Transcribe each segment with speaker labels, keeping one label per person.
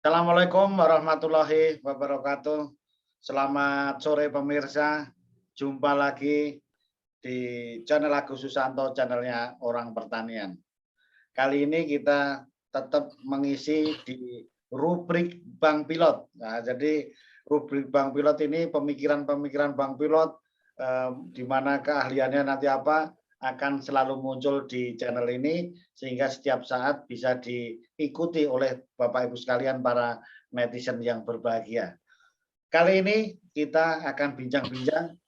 Speaker 1: Assalamualaikum warahmatullahi wabarakatuh. Selamat sore pemirsa. Jumpa lagi di channel Agus Susanto, channelnya Orang Pertanian. Kali ini kita tetap mengisi di rubrik Bang Pilot. Nah, jadi rubrik Bang Pilot ini pemikiran-pemikiran Bang Pilot, di mana keahliannya nanti apa, akan selalu muncul di channel ini sehingga setiap saat bisa diikuti oleh Bapak Ibu sekalian para netizen yang berbahagia. Kali ini kita akan bincang-bincang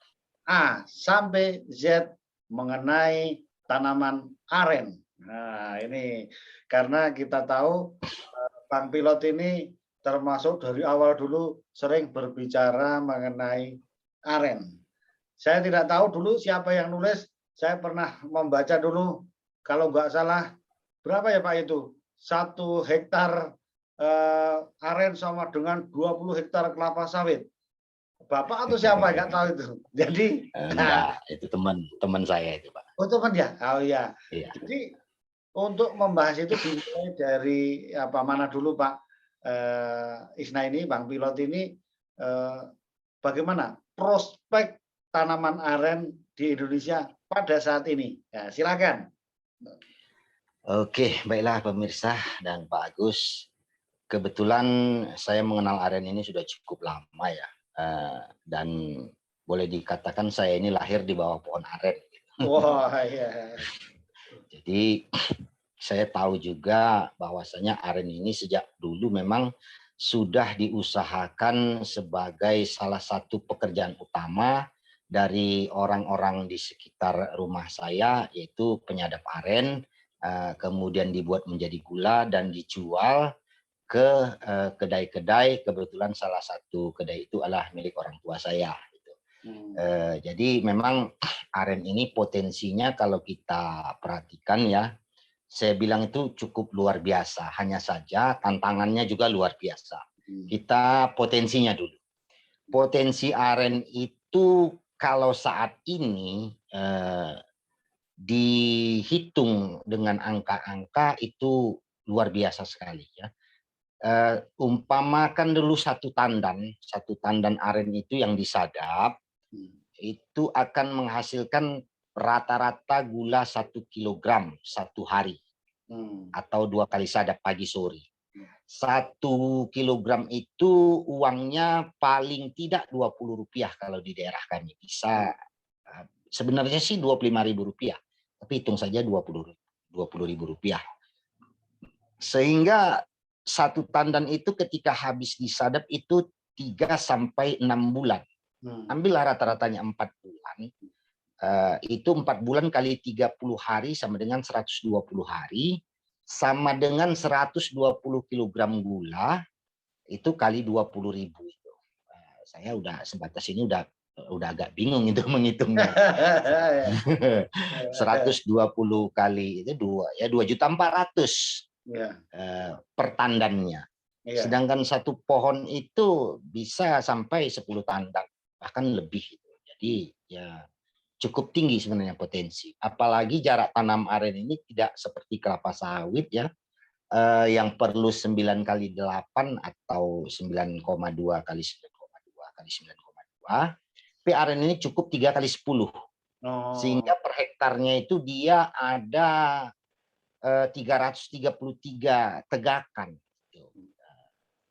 Speaker 1: A sampai Z mengenai tanaman aren. Nah, ini karena kita tahu Bang Pilot ini termasuk dari awal dulu sering berbicara mengenai aren. Saya tidak tahu dulu siapa yang nulis. Saya pernah membaca dulu, kalau nggak salah, berapa ya Pak itu? 1 hektar aren sama dengan 20 hektar kelapa sawit. Bapak atau siapa? Nggak tahu itu. Jadi,
Speaker 2: Enggak, itu teman saya itu, Pak.
Speaker 1: oh teman ya? Oh iya.
Speaker 2: Iya.
Speaker 1: Jadi, untuk membahas itu dimulai dari apa mana dulu Pak Isna ini, Bang Pilot ini, bagaimana prospek tanaman aren di Indonesia pada saat ini? Ya, silakan.
Speaker 2: Oke, baiklah pemirsa dan Pak Agus. Kebetulan saya mengenal aren ini sudah cukup lama ya. Dan boleh dikatakan saya ini lahir di bawah pohon aren.
Speaker 1: Wah, iya.
Speaker 2: Jadi saya tahu juga bahwasanya aren ini sejak dulu memang sudah diusahakan sebagai salah satu pekerjaan utama dari orang-orang di sekitar rumah saya, yaitu penyadap aren, kemudian dibuat menjadi gula dan dijual ke kedai-kedai. Kebetulan salah satu kedai itu adalah milik orang tua saya. Jadi memang aren ini potensinya kalau kita perhatikan ya, saya bilang itu cukup luar biasa. Hanya saja tantangannya juga luar biasa. Kita potensinya dulu. Potensi aren itu kalau saat ini dihitung dengan angka-angka itu luar biasa sekali ya. Umpamakan dulu satu tandan aren itu yang disadap itu akan menghasilkan rata-rata gula 1 kilogram 1 hari atau 2 kali sadap pagi sore. 1 kilogram itu uangnya paling tidak Rp20 kalau di daerah kami. Bisa sebenarnya sih Rp25.000, tapi hitung saja Rp20.000. Sehingga satu tandan itu ketika habis disadap itu 3 sampai 6 bulan. Ambillah rata-ratanya 4 bulan. Itu 4 bulan kali 30 hari sama dengan 120 hari. Sama dengan 120 kilogram gula itu kali 20.000 itu. Saya udah sebatas ini udah agak bingung itu menghitungnya. 120 kali itu 2.400.000 per tandannya. Sedangkan satu pohon itu bisa sampai 10 tandan, bahkan lebih. Jadi ya cukup tinggi sebenarnya potensi. Apalagi jarak tanam aren ini tidak seperti kelapa sawit ya, yang perlu 9 kali 8 atau 9,2 kali 9,2 kali 9,2. Tapi aren ini cukup 3 kali 10. Sehingga per hektarnya itu dia ada 333 tegakan.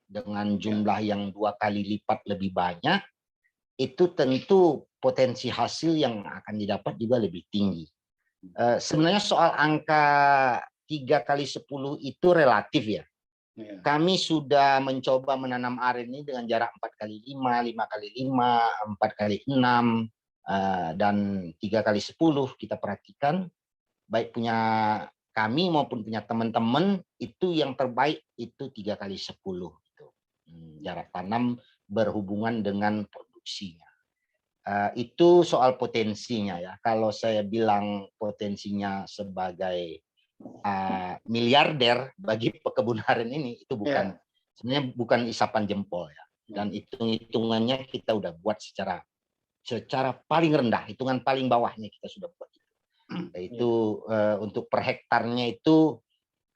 Speaker 2: Dengan jumlah yang 2 kali lipat lebih banyak, itu tentu potensi hasil yang akan didapat juga lebih tinggi. Sebenarnya soal angka 3 kali 10 itu relatif ya. Kami sudah mencoba menanam aren ini dengan jarak 4 kali 5, 5 kali 5, 4 kali 6, dan 3 kali 10 kita perhatikan. Baik punya kami maupun punya teman-teman, itu yang terbaik itu 3 kali 10. Jarak tanam berhubungan dengan produksinya. Itu soal potensinya ya. Kalau saya bilang potensinya sebagai miliarder bagi pekebun aren ini, itu bukan sebenarnya bukan isapan jempol ya. Dan hitung-hitungannya kita udah buat secara paling rendah, hitungan paling bawahnya kita sudah buat itu. Yaitu untuk per hektarnya itu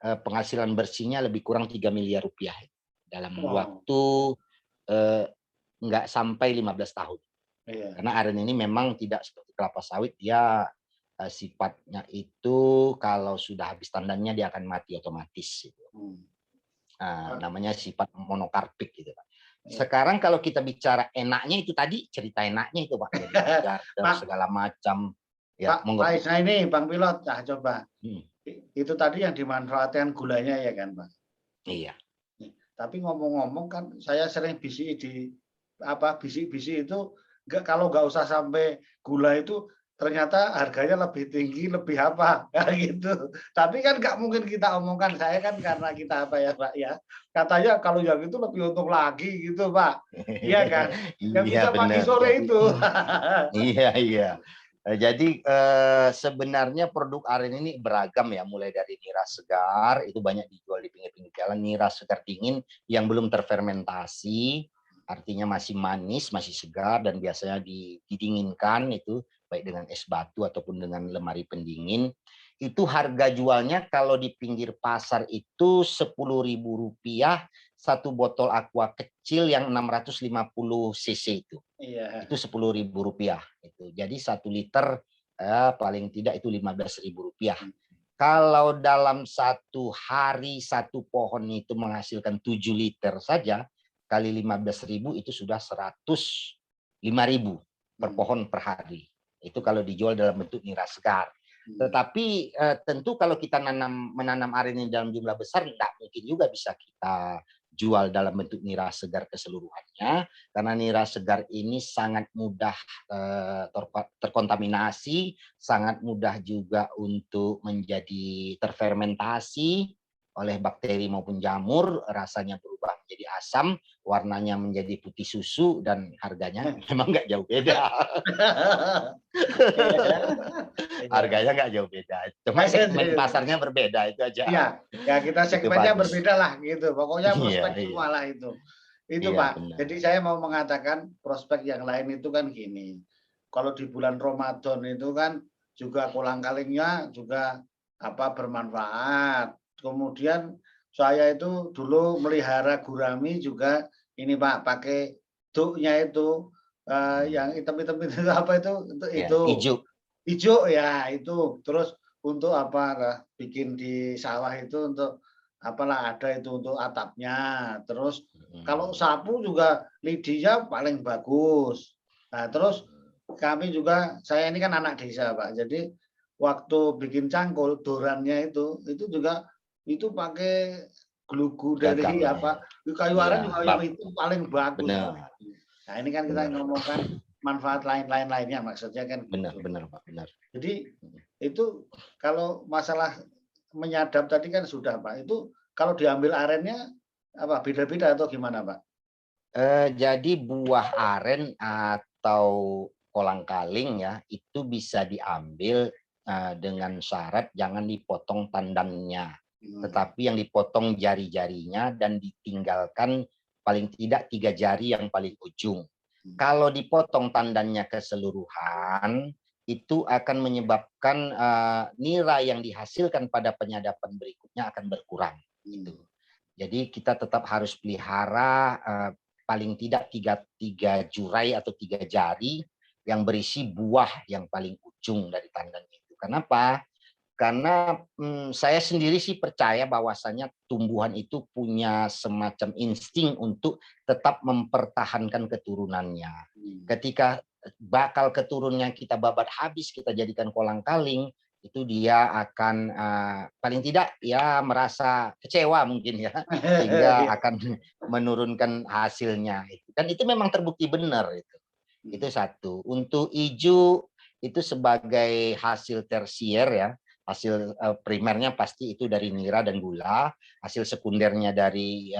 Speaker 2: penghasilan bersihnya lebih kurang 3 miliar rupiah. dalam
Speaker 1: Wow.
Speaker 2: waktu nggak sampai 15 tahun.
Speaker 1: Iya.
Speaker 2: Karena aren ini memang tidak seperti kelapa sawit, dia sifatnya itu kalau sudah habis tandannya dia akan mati otomatis. Gitu. Namanya sifat monokarpik gitu Pak. Sekarang kalau kita bicara enaknya itu tadi cerita enaknya itu Pak, jadi segala macam. Ya,
Speaker 1: Pak Isna ini Bang Pilot, coba. Itu tadi yang dimanfaatkan gulanya ya kan Pak?
Speaker 2: Iya.
Speaker 1: Tapi ngomong-ngomong kan saya sering bisik itu kalau nggak usah sampai gula itu ternyata harganya lebih tinggi, lebih apa gitu. Tapi kan nggak mungkin kita omongkan, saya kan karena kita apa ya Pak ya, katanya kalau yang itu lebih untung lagi gitu Pak, iya kan? Yang
Speaker 2: Iya
Speaker 1: bisa pagi
Speaker 2: benar.
Speaker 1: sore
Speaker 2: Jadi,
Speaker 1: itu.
Speaker 2: iya. Jadi sebenarnya produk aren ini beragam ya, mulai dari nira segar itu banyak dijual di pinggir-pinggir jalan, nira segar dingin yang belum terfermentasi, artinya masih manis, masih segar dan biasanya didinginkan itu baik dengan es batu ataupun dengan lemari pendingin. Itu harga jualnya kalau di pinggir pasar itu Rp10.000 satu botol aqua kecil yang 650 cc itu.
Speaker 1: Iya.
Speaker 2: Itu Rp10.000 itu. Jadi 1 liter paling tidak itu Rp15.000. Kalau dalam satu hari satu pohon itu menghasilkan 7 liter saja, kali 15.000 itu sudah 105.000 per pohon per hari. Itu kalau dijual dalam bentuk nira segar. Tetapi tentu kalau kita menanam aren ini dalam jumlah besar, tidak mungkin juga bisa kita jual dalam bentuk nira segar keseluruhannya, karena nira segar ini sangat mudah terkontaminasi, sangat mudah juga untuk menjadi terfermentasi oleh bakteri maupun jamur, rasanya berubah menjadi asam, warnanya menjadi putih susu, dan harganya memang nggak jauh beda. Harganya nggak jauh beda, cuma segmen pasarnya berbeda itu aja.
Speaker 1: Iya, ya kita segmennya berbeda lah gitu. Pokoknya prospek semua lah itu. Itu Pak.
Speaker 2: Benar.
Speaker 1: Jadi saya mau mengatakan prospek yang lain itu kan gini. Kalau di bulan Ramadan itu kan juga kolang-kalingnya juga bermanfaat. Kemudian saya itu dulu melihara gurami juga ini Pak, pakai duknya itu yang hitam-hitam itu apa itu hijau ya itu. Terus untuk bikin di sawah itu untuk ada itu untuk atapnya. Terus kalau sapu juga lidinya paling bagus. Nah, terus kami juga, saya ini kan anak desa Pak. Jadi waktu bikin cangkul dorannya itu juga itu pakai glugu dari kayu aren juga yang itu paling bagus. Nah, ini kan kita ngomongkan manfaat lainnya maksudnya kan.
Speaker 2: Benar Pak.
Speaker 1: Jadi itu kalau masalah menyadap tadi kan sudah Pak. Itu kalau diambil arennya beda-beda atau gimana Pak?
Speaker 2: Jadi buah aren atau kolang-kaling ya itu bisa diambil dengan syarat jangan dipotong tandannya, tetapi yang dipotong jari-jarinya dan ditinggalkan paling tidak 3 jari yang paling ujung. Kalau dipotong tandannya keseluruhan, itu akan menyebabkan nira yang dihasilkan pada penyadapan berikutnya akan berkurang. Gitu. Jadi kita tetap harus pelihara paling tidak 3 jurai atau 3 jari yang berisi buah yang paling ujung dari tandannya itu. Kenapa? Karena saya sendiri sih percaya bahwasannya tumbuhan itu punya semacam insting untuk tetap mempertahankan keturunannya. Ketika bakal keturunannya kita babat habis, kita jadikan kolang-kaling, itu dia akan paling tidak ya merasa kecewa mungkin ya, sehingga akan menurunkan hasilnya. Dan itu memang terbukti benar itu. Itu satu. Untuk ijo itu sebagai hasil tersier ya, hasil primernya pasti itu dari nira dan gula, hasil sekundernya dari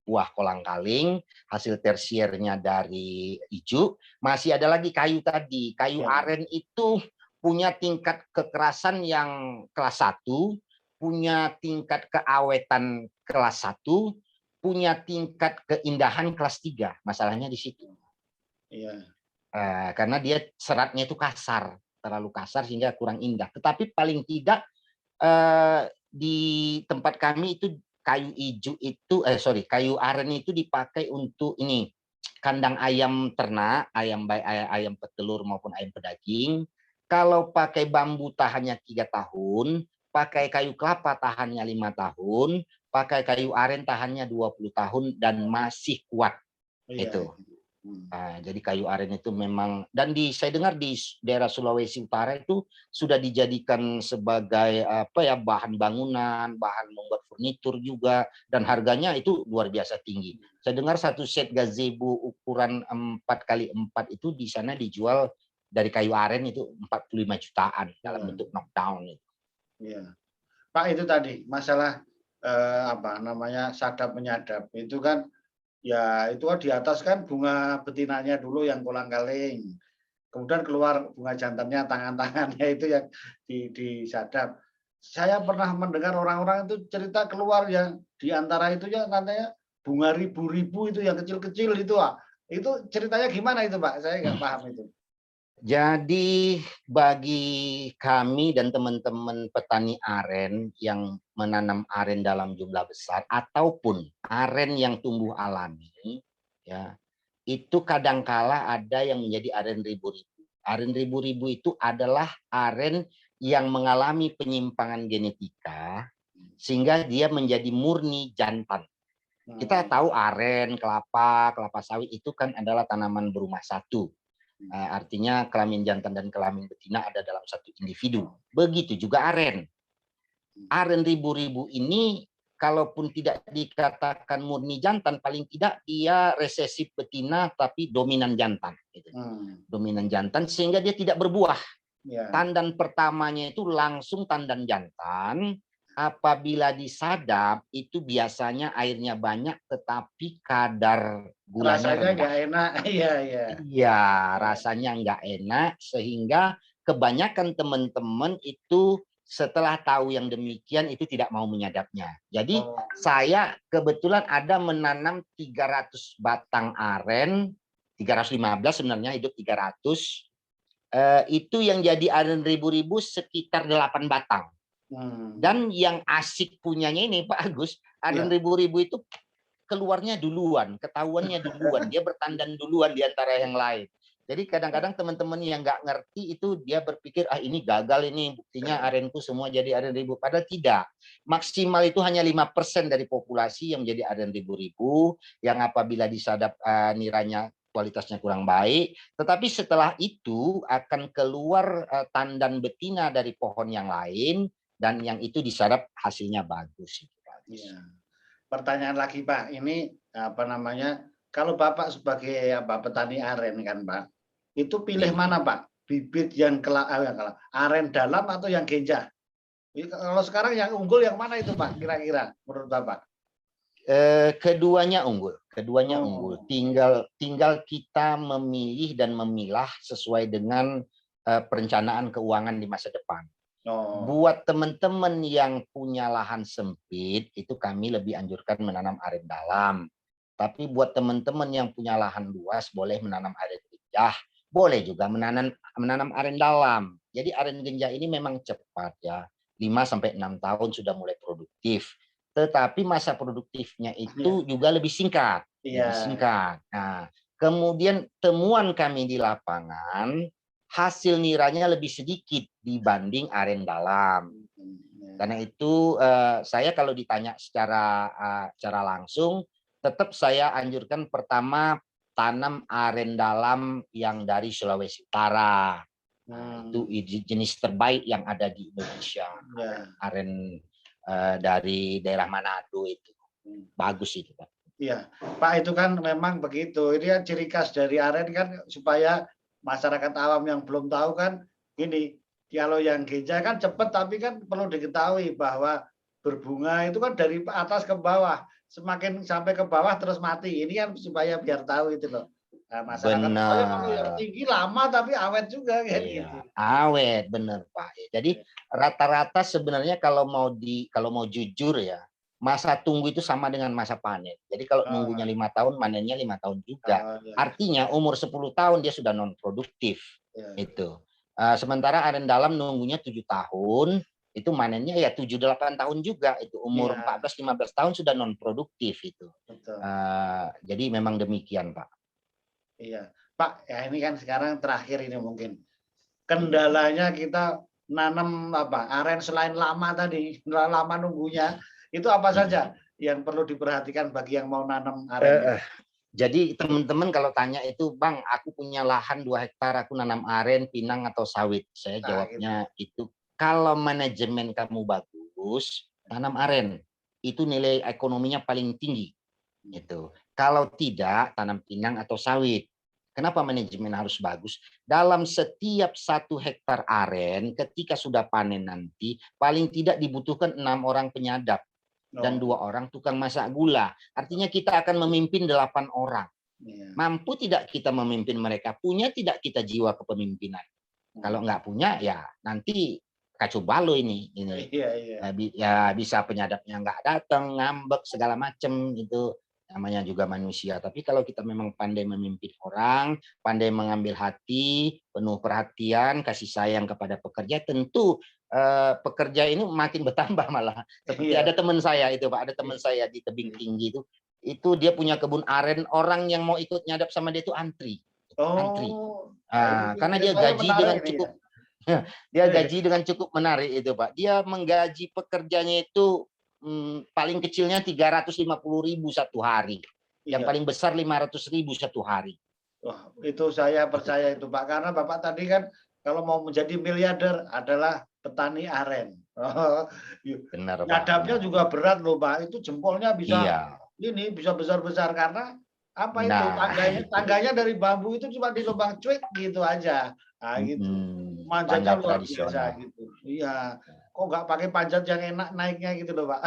Speaker 2: buah kolang-kaling, hasil tersiernya dari ijo, masih ada lagi kayu tadi. Kayu aren itu punya tingkat kekerasan yang kelas 1, punya tingkat keawetan kelas 1, punya tingkat keindahan kelas 3. Masalahnya di situ. Iya. Karena dia seratnya itu kasar, terlalu kasar sehingga kurang indah. Tetapi paling tidak di tempat kami itu kayu ijo itu, kayu aren itu dipakai untuk ini kandang ayam ternak, ayam petelur maupun ayam pedaging. Kalau pakai bambu tahannya 3 tahun, pakai kayu kelapa tahannya 5 tahun, pakai kayu aren tahannya 20 tahun dan masih kuat.
Speaker 1: Iya.
Speaker 2: Itu. Nah, jadi kayu aren itu memang, dan saya dengar di daerah Sulawesi Utara itu sudah dijadikan sebagai bahan bangunan, bahan membuat furnitur juga, dan harganya itu luar biasa tinggi. Saya dengar satu set gazebo ukuran 4x4 itu di sana dijual dari kayu aren itu 45 jutaan dalam bentuk knockdown itu.
Speaker 1: Iya. Pak, itu tadi masalah sadap menyadap itu kan. Ya, itu di atas kan bunga betinanya dulu yang kolang-kaling. Kemudian keluar bunga jantannya, tangan-tangannya itu yang disadap. Saya pernah mendengar orang-orang itu cerita keluar yang di antara itu ya katanya bunga ribu-ribu itu yang kecil-kecil itu, Pak. Itu ceritanya gimana itu, Pak? Saya nggak paham itu.
Speaker 2: Jadi bagi kami dan teman-teman petani aren yang menanam aren dalam jumlah besar ataupun aren yang tumbuh alami, ya itu kadangkala ada yang menjadi aren ribu-ribu. Aren ribu-ribu itu adalah aren yang mengalami penyimpangan genetika sehingga dia menjadi murni jantan. Kita tahu aren, kelapa sawit itu kan adalah tanaman berumah satu. Artinya kelamin jantan dan kelamin betina ada dalam satu individu. Begitu juga aren. Aren ribu-ribu ini kalaupun tidak dikatakan murni jantan, paling tidak dia resesif betina tapi dominan jantan. Gitu. Dominan jantan sehingga dia tidak berbuah. Tandan pertamanya itu langsung tandan jantan. Apabila disadap itu biasanya airnya banyak tetapi kadar gulanya
Speaker 1: rasanya nggak
Speaker 2: rendah.
Speaker 1: enak.
Speaker 2: Iya, rasanya nggak enak sehingga kebanyakan teman-teman itu setelah tahu yang demikian itu tidak mau menyadapnya. Jadi saya kebetulan ada menanam 300 batang aren, 315 sebenarnya, hidup 300. Itu yang jadi aren ribu-ribu sekitar 8 batang. Dan yang asik punyanya ini Pak Agus, aren ribu-ribu itu keluarnya duluan, ketahuannya duluan, dia bertandan duluan di antara yang lain. Jadi kadang-kadang teman-teman yang nggak ngerti itu dia berpikir ini gagal ini, buktinya arenku semua jadi aren ribu. Padahal tidak. Maksimal itu hanya 5% dari populasi yang menjadi aren ribu-ribu, yang apabila disadap niranya kualitasnya kurang baik. Tetapi setelah itu akan keluar tandan betina dari pohon yang lain, dan yang itu disadap hasilnya bagus.
Speaker 1: Iya. Pertanyaan lagi, Pak, ini kalau Bapak sebagai petani aren kan, Pak, itu pilih mana, Pak? Bibit yang aren dalam atau yang genjah? Kalau sekarang yang unggul yang mana itu, Pak? Kira-kira menurut Bapak?
Speaker 2: Keduanya unggul. Tinggal kita memilih dan memilah sesuai dengan perencanaan keuangan di masa depan. Buat teman-teman yang punya lahan sempit, itu kami lebih anjurkan menanam aren dalam. Tapi buat teman-teman yang punya lahan luas, boleh menanam aren genjah. Boleh juga menanam aren dalam. Jadi aren genjah ini memang cepat ya. 5-6 tahun sudah mulai produktif. Tetapi masa produktifnya itu juga lebih singkat. Nah, kemudian temuan kami di lapangan, hasil niranya lebih sedikit dibanding aren dalam. Karena itu saya kalau ditanya secara langsung, tetap saya anjurkan pertama tanam aren dalam yang dari Sulawesi Utara. Itu jenis terbaik yang ada di Indonesia. Aren dari daerah Manado itu. Bagus itu, Pak.
Speaker 1: Iya, Pak, itu kan memang begitu. Ini kan ciri khas dari aren kan supaya masyarakat awam yang belum tahu kan gini, kalau yang genjah kan cepat tapi kan perlu diketahui bahwa berbunga itu kan dari atas ke bawah, semakin sampai ke bawah terus mati. Ini kan supaya biar tahu itu loh. Nah, masyarakat kalau yang tinggi lama tapi awet juga kan gitu.
Speaker 2: Awet, bener Pak. Jadi rata-rata sebenarnya kalau mau jujur ya, masa tunggu itu sama dengan masa panen. Jadi kalau nunggunya 5 tahun, manennya 5 tahun juga. Artinya umur 10 tahun dia sudah non produktif. Itu. Sementara aren dalam nunggunya 7 tahun, itu manennya ya 7-8 tahun juga, itu umur
Speaker 1: Iya,
Speaker 2: 14-15 tahun sudah non produktif itu.
Speaker 1: betul.
Speaker 2: Jadi memang demikian, Pak.
Speaker 1: Iya. Pak, ya ini kan sekarang terakhir ini mungkin.
Speaker 2: Iya.
Speaker 1: Kendalanya kita nanam apa, aren selain lama tadi, lama nunggunya, itu apa saja yang perlu diperhatikan bagi yang mau nanam aren?
Speaker 2: Jadi teman-teman kalau tanya itu, Bang, aku punya lahan 2 hektar, aku nanam aren, pinang atau sawit. Saya
Speaker 1: Nah, gitu.
Speaker 2: jawabnya itu, kalau manajemen kamu bagus, tanam aren. Itu nilai ekonominya paling tinggi. Gitu. Kalau tidak, tanam pinang atau sawit. Kenapa manajemen harus bagus? Dalam setiap 1 hektar aren, ketika sudah panen nanti, paling tidak dibutuhkan 6 orang penyadap dan 2 orang tukang masak gula. Artinya kita akan memimpin 8 orang.
Speaker 1: Iya.
Speaker 2: Mampu tidak kita memimpin mereka? Punya tidak kita jiwa kepemimpinan? Kalau nggak punya, ya nanti kacau balau ini.
Speaker 1: Iya, iya.
Speaker 2: Ya bisa penyadapnya nggak datang, ngambek segala macam gitu. Namanya juga manusia. Tapi kalau kita memang pandai memimpin orang, pandai mengambil hati, penuh perhatian, kasih sayang kepada pekerja, tentu pekerja ini makin bertambah malah. Seperti
Speaker 1: Iya.
Speaker 2: ada teman saya itu, Pak, ada teman saya di tebing tinggi itu dia punya kebun aren, orang yang mau ikut nyadap sama dia itu antri. Antri.
Speaker 1: Oh, nah ini
Speaker 2: Karena dia
Speaker 1: ceritanya
Speaker 2: gaji
Speaker 1: menarik
Speaker 2: dengan
Speaker 1: nih ya.
Speaker 2: cukup dia gaji dengan cukup menarik itu, Pak. Dia menggaji pekerjanya itu paling kecilnya 350.000 satu hari. Yang
Speaker 1: Iya.
Speaker 2: paling besar 500.000 satu hari.
Speaker 1: Wah, itu saya percaya itu Pak, karena Bapak tadi kan kalau mau menjadi miliarder adalah petani aren.
Speaker 2: Benar, Pak.
Speaker 1: Nyadapnya
Speaker 2: Benar.
Speaker 1: juga berat loh Pak, itu jempolnya bisa
Speaker 2: Iya.
Speaker 1: ini bisa besar-besar karena apa itu
Speaker 2: Nah,
Speaker 1: tangganya dari bambu itu cuma dilubang cuik gitu aja. Nah, gitu.
Speaker 2: tangga
Speaker 1: Manjatnya luar biasa
Speaker 2: tradisional.
Speaker 1: gitu. Iya. Kok nggak pakai panjat yang enak naiknya gitu loh Pak.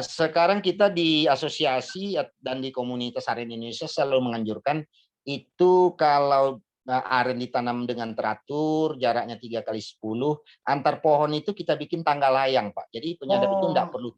Speaker 2: Sekarang kita di asosiasi dan di komunitas aren Indonesia selalu menganjurkan itu kalau aren ditanam dengan teratur, jaraknya 3x10, antar pohon itu kita bikin tangga layang, Pak. Jadi penyadap itu tidak
Speaker 1: Oh,
Speaker 2: perlu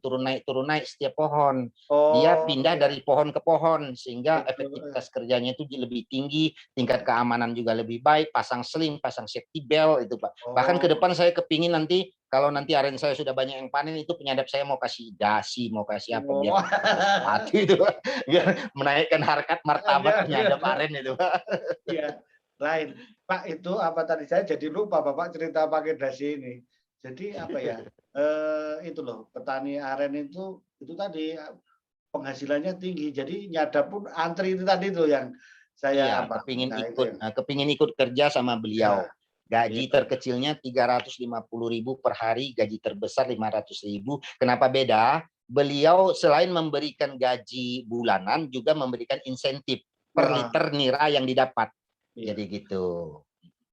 Speaker 2: turun naik setiap pohon. Dia
Speaker 1: oh,
Speaker 2: pindah
Speaker 1: iya.
Speaker 2: dari pohon ke pohon sehingga
Speaker 1: Betul.
Speaker 2: efektivitas kerjanya itu lebih tinggi, tingkat keamanan juga lebih baik, pasang seling, pasang safety belt itu, Pak. Bahkan ke
Speaker 1: Oh,
Speaker 2: depan saya kepingin nanti kalau nanti aren saya sudah banyak yang panen, itu penyadap saya mau kasih dasi, mau kasih apa, biar
Speaker 1: oh.
Speaker 2: sepatu itu, biar menaikkan harkat martabat penyadap aren itu.
Speaker 1: Iya, lain. Pak, itu apa tadi saya jadi lupa Bapak cerita pakai dasi ini. Jadi apa ya? Itu loh, petani aren itu tadi penghasilannya tinggi. Jadi nyadap pun antri itu tadi tuh yang saya
Speaker 2: Iya,
Speaker 1: apa? Nah, itu ya.
Speaker 2: kepingin ikut kerja sama
Speaker 1: Ya,
Speaker 2: beliau. Gaji
Speaker 1: iya.
Speaker 2: terkecilnya 350.000 per hari, gaji terbesar 500.000. Kenapa beda? Beliau selain memberikan gaji bulanan, juga memberikan insentif per
Speaker 1: Wah,
Speaker 2: liter nira yang didapat.
Speaker 1: iya.
Speaker 2: Jadi gitu.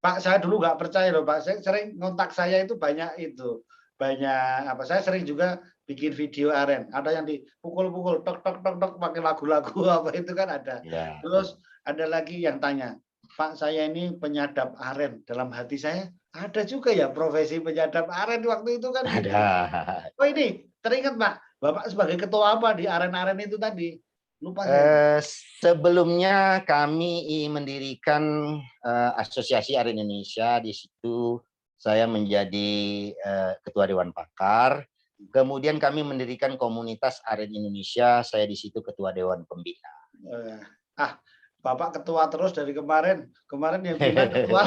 Speaker 1: Pak, saya dulu nggak percaya loh Pak. Saya sering kontak saya itu banyak itu. Banyak apa saya sering juga bikin video aren. Ada yang dipukul-pukul tok tok tok tok pakai lagu-lagu apa itu kan ada.
Speaker 2: Ya,
Speaker 1: Terus ada lagi yang tanya, "Pak, saya ini penyadap aren." Dalam hati saya, ada juga ya profesi penyadap aren waktu itu kan gitu.
Speaker 2: ada.
Speaker 1: Oh ini, teringat Pak, Bapak sebagai ketua apa di aren-aren itu tadi? Lupa saya.
Speaker 2: Sebelumnya kami mendirikan Asosiasi Aren Indonesia. Di situ saya menjadi ketua Dewan Pakar. Kemudian kami mendirikan komunitas Aren Indonesia. Saya di situ ketua Dewan Pembina.
Speaker 1: Ah, Bapak ketua terus dari kemarin. Kemarin yang bilang ketua.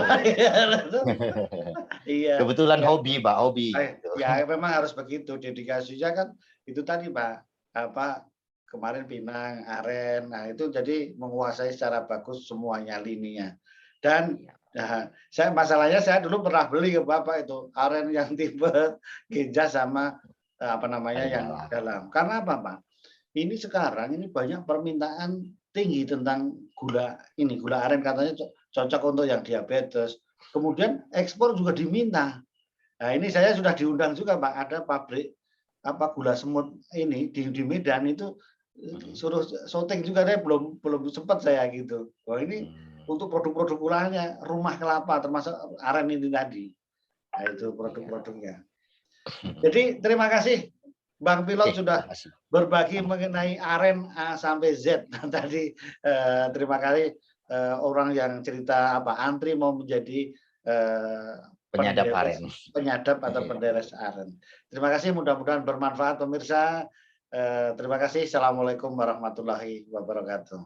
Speaker 1: Iya.
Speaker 2: Kebetulan
Speaker 1: Ya,
Speaker 2: hobi, Pak, hobi.
Speaker 1: ya memang harus begitu. Dedikasinya kan itu tadi Pak. Apa kemarin Pinang, Aren. Nah, itu jadi menguasai secara bagus semuanya lininya. Dan nah, masalahnya saya dulu pernah beli ke Bapak itu aren yang tipe Genja sama apa namanya yang dalam. Karena apa, Pak? Ini sekarang ini banyak permintaan tinggi tentang gula ini, gula aren katanya cocok untuk yang diabetes. Kemudian ekspor juga diminta. Nah, ini saya sudah diundang juga, Pak. Ada pabrik apa gula semut ini di Medan itu suruh syuting juga deh, belum sempat saya gitu. Wah, ini untuk produk-produk gulanya rumah kelapa termasuk aren ini tadi. Nah, itu produk-produknya. Jadi terima kasih Bang Pilot sudah berbagi mengenai aren A sampai Z. Nah, tadi terima kasih orang yang cerita apa antri mau menjadi
Speaker 2: penyadap aren.
Speaker 1: Penyadap atau
Speaker 2: Iya.
Speaker 1: penderes aren. Terima kasih, mudah-mudahan bermanfaat pemirsa. Terima kasih. Assalamualaikum warahmatullahi wabarakatuh.